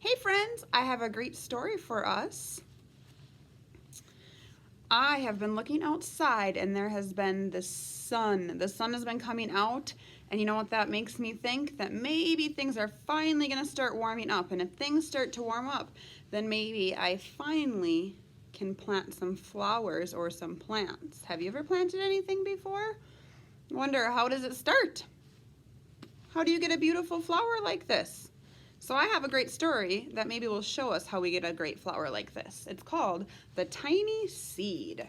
Hey friends, I have a great story for us. I have been looking outside and there has been the sun. The sun has been coming out, and you know what that makes me think? That maybe things are finally going to start warming up, and if things start to warm up, then maybe I finally can plant some flowers or some plants. Have you ever planted anything before? I wonder, how does it start? How do you get a beautiful flower like this? So I have a great story that maybe will show us how we get a great flower like this. It's called The Tiny Seed.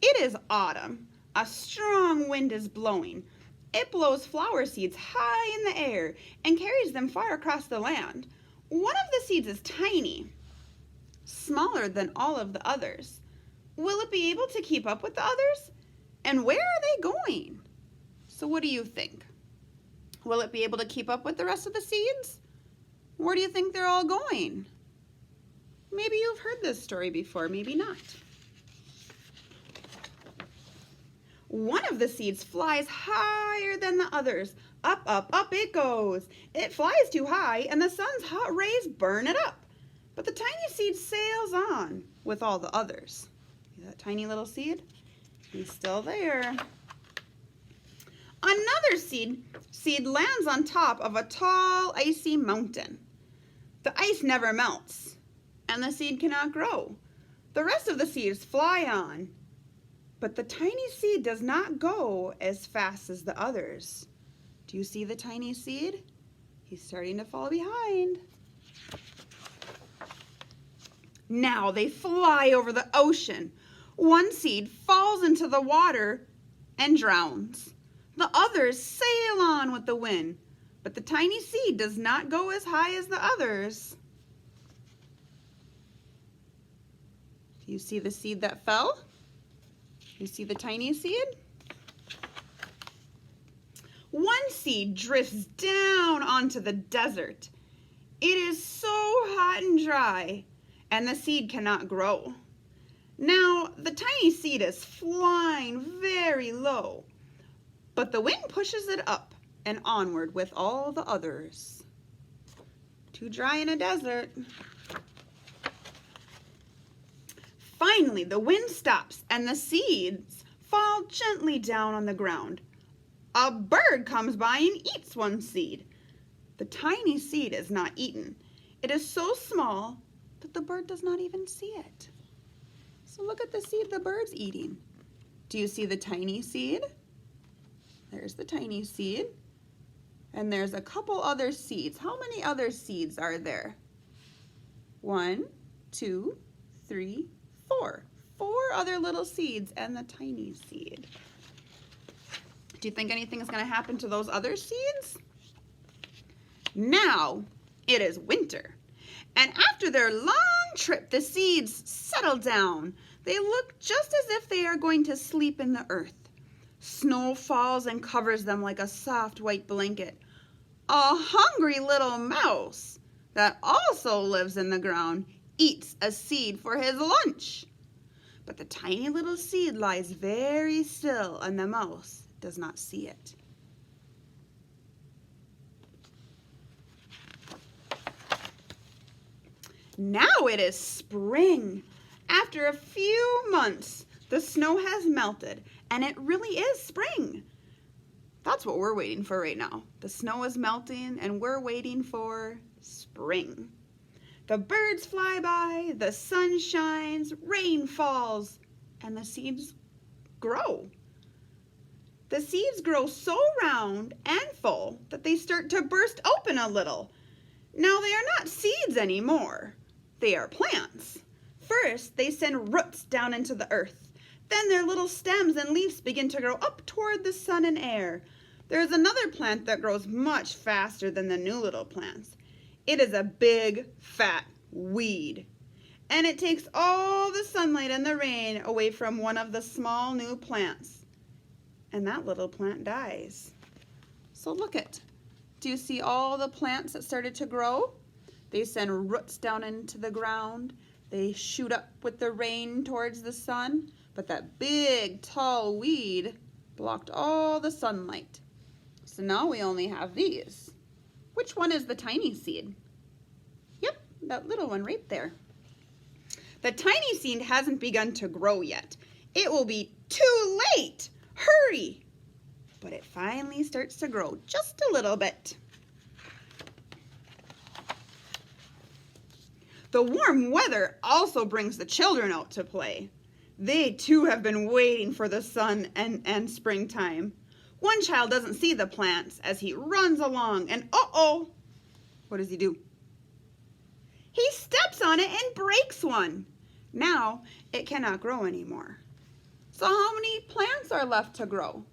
It is autumn. A strong wind is blowing. It blows flower seeds high in the air and carries them far across the land. One of the seeds is tiny, smaller than all of the others. Will it be able to keep up with the others? And where are they going? So what do you think? Will it be able to keep up with the rest of the seeds? Where do you think they're all going? Maybe you've heard this story before, maybe not. One of the seeds flies higher than the others. Up, up, up it goes. It flies too high and the sun's hot rays burn it up. But the tiny seed sails on with all the others. See that tiny little seed? He's still there. Another seed lands on top of a tall, icy mountain. The ice never melts, and the seed cannot grow. The rest of the seeds fly on, but the tiny seed does not go as fast as the others. Do you see the tiny seed? He's starting to fall behind. Now they fly over the ocean. One seed falls into the water and drowns. The others sail on with the wind, but the tiny seed does not go as high as the others. Do you see the seed that fell? You see the tiny seed? One seed drifts down onto the desert. It is so hot and dry, and the seed cannot grow. Now, the tiny seed is flying very low, but the wind pushes it up and onward with all the others. Too dry in a desert. Finally, the wind stops and the seeds fall gently down on the ground. A bird comes by and eats one seed. The tiny seed is not eaten. It is so small that the bird does not even see it. So look at the seed the bird's eating. Do you see the tiny seed? There's the tiny seed. And there's a couple other seeds. How many other seeds are there? 1, 2, 3, 4. 4 other little seeds and the tiny seed. Do you think anything is going to happen to those other seeds? Now it is winter. And after their long trip, the seeds settle down. They look just as if they are going to sleep in the earth. Snow falls and covers them like a soft white blanket. A hungry little mouse that also lives in the ground eats a seed for his lunch. But the tiny little seed lies very still and the mouse does not see it. Now it is spring. After a few months, the snow has melted and it really is spring. That's what we're waiting for right now. The snow is melting and we're waiting for spring. The birds fly by, the sun shines, rain falls, and the seeds grow. The seeds grow so round and full that they start to burst open a little. Now they are not seeds anymore. They are plants. First, they send roots down into the earth. Then their little stems and leaves begin to grow up toward the sun and air. There is another plant that grows much faster than the new little plants. It is a big, fat weed. And it takes all the sunlight and the rain away from one of the small new plants. And that little plant dies. So look it. Do you see all the plants that started to grow? They send roots down into the ground. They shoot up with the rain towards the sun. But that big, tall weed blocked all the sunlight. So now we only have these. Which one is the tiny seed? Yep, that little one right there. The tiny seed hasn't begun to grow yet. It will be too late. Hurry! But it finally starts to grow just a little bit. The warm weather also brings the children out to play. They too have been waiting for the sun and springtime. One child doesn't see the plants as he runs along and uh-oh, what does he do? He steps on it and breaks one. Now it cannot grow anymore. So how many plants are left to grow?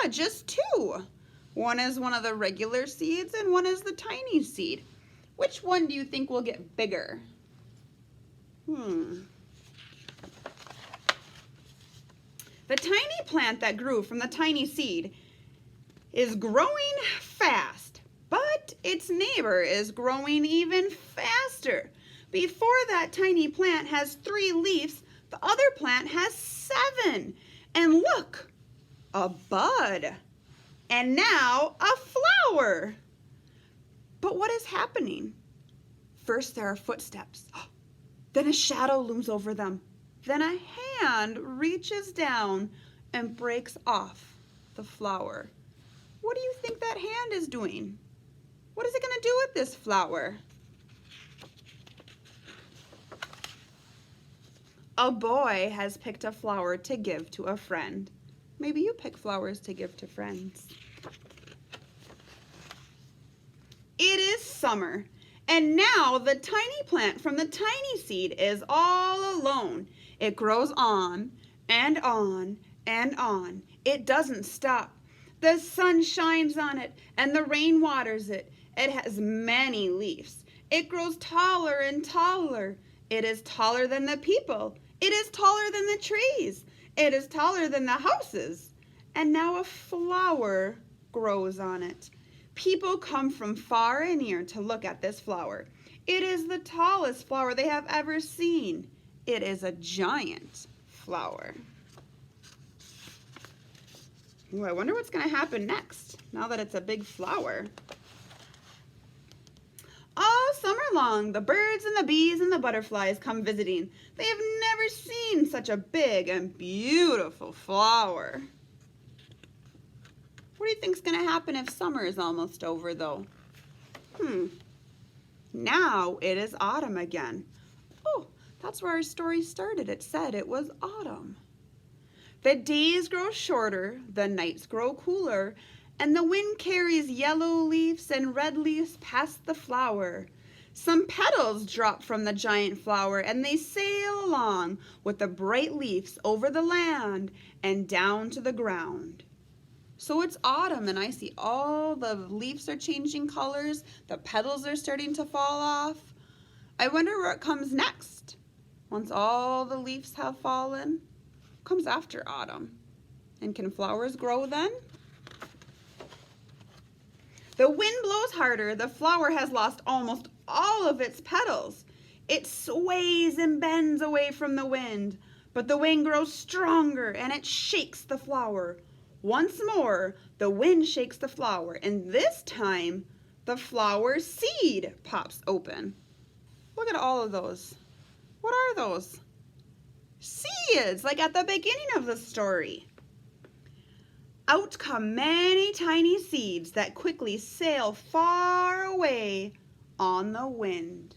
Yeah, just two. One is one of the regular seeds and one is the tiny seed. Which one do you think will get bigger? The tiny plant that grew from the tiny seed is growing fast, but its neighbor is growing even faster. Before that tiny plant has 3 leaves, the other plant has 7. And look, a bud. And now a flower. But what is happening? First there are footsteps. Then a shadow looms over them. Then a hand reaches down and breaks off the flower. What do you think that hand is doing? What is it going to do with this flower? A boy has picked a flower to give to a friend. Maybe you pick flowers to give to friends. It is summer, and now the tiny plant from the tiny seed is all alone. It grows on and on and on. It doesn't stop. The sun shines on it and the rain waters it. It has many leaves. It grows taller and taller. It is taller than the people. It is taller than the trees. It is taller than the houses. And now a flower grows on it. People come from far and near to look at this flower. It is the tallest flower they have ever seen. It is a giant flower. Ooh, I wonder what's going to happen next, now that it's a big flower. All summer long, the birds and the bees and the butterflies come visiting. They have never seen such a big and beautiful flower. What do you think's going to happen if summer is almost over, though? Now it is autumn again. Oh, that's where our story started. It said it was autumn. The days grow shorter, the nights grow cooler, and the wind carries yellow leaves and red leaves past the flower. Some petals drop from the giant flower, and they sail along with the bright leaves over the land and down to the ground. So it's autumn, and I see all the leaves are changing colors. The petals are starting to fall off. I wonder where it comes next. Once all the leaves have fallen, what comes after autumn? And can flowers grow then? The wind blows harder. The flower has lost almost all of its petals. It sways and bends away from the wind, but the wind grows stronger and it shakes the flower. Once more, the wind shakes the flower, and this time, the flower seed pops open. Look at all of those. What are those? Seeds, like at the beginning of the story. Out come many tiny seeds that quickly sail far away on the wind.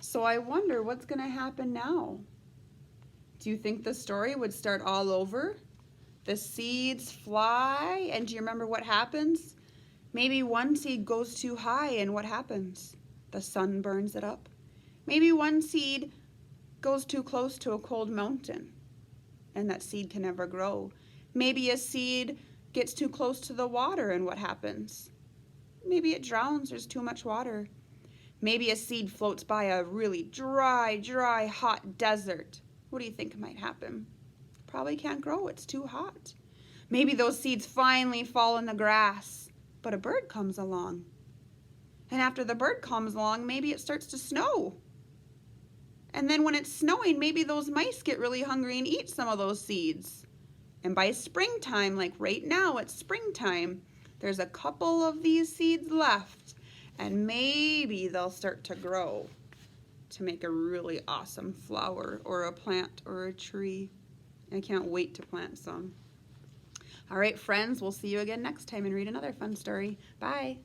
So I wonder what's going to happen now. Do you think the story would start all over? The seeds fly, and do you remember what happens? Maybe one seed goes too high, and what happens? The sun burns it up. Maybe one seed goes too close to a cold mountain, and that seed can never grow. Maybe a seed gets too close to the water, and what happens? Maybe it drowns, there's too much water. Maybe a seed floats by a really dry, hot desert. What do you think might happen? Probably can't grow, it's too hot. Maybe those seeds finally fall in the grass, but a bird comes along. And after the bird comes along, maybe it starts to snow. And then when it's snowing, maybe those mice get really hungry and eat some of those seeds. And by springtime, like right now it's springtime, there's a couple of these seeds left, and maybe they'll start to grow to make a really awesome flower or a plant or a tree. I can't wait to plant some. All right, friends, we'll see you again next time and read another fun story. Bye.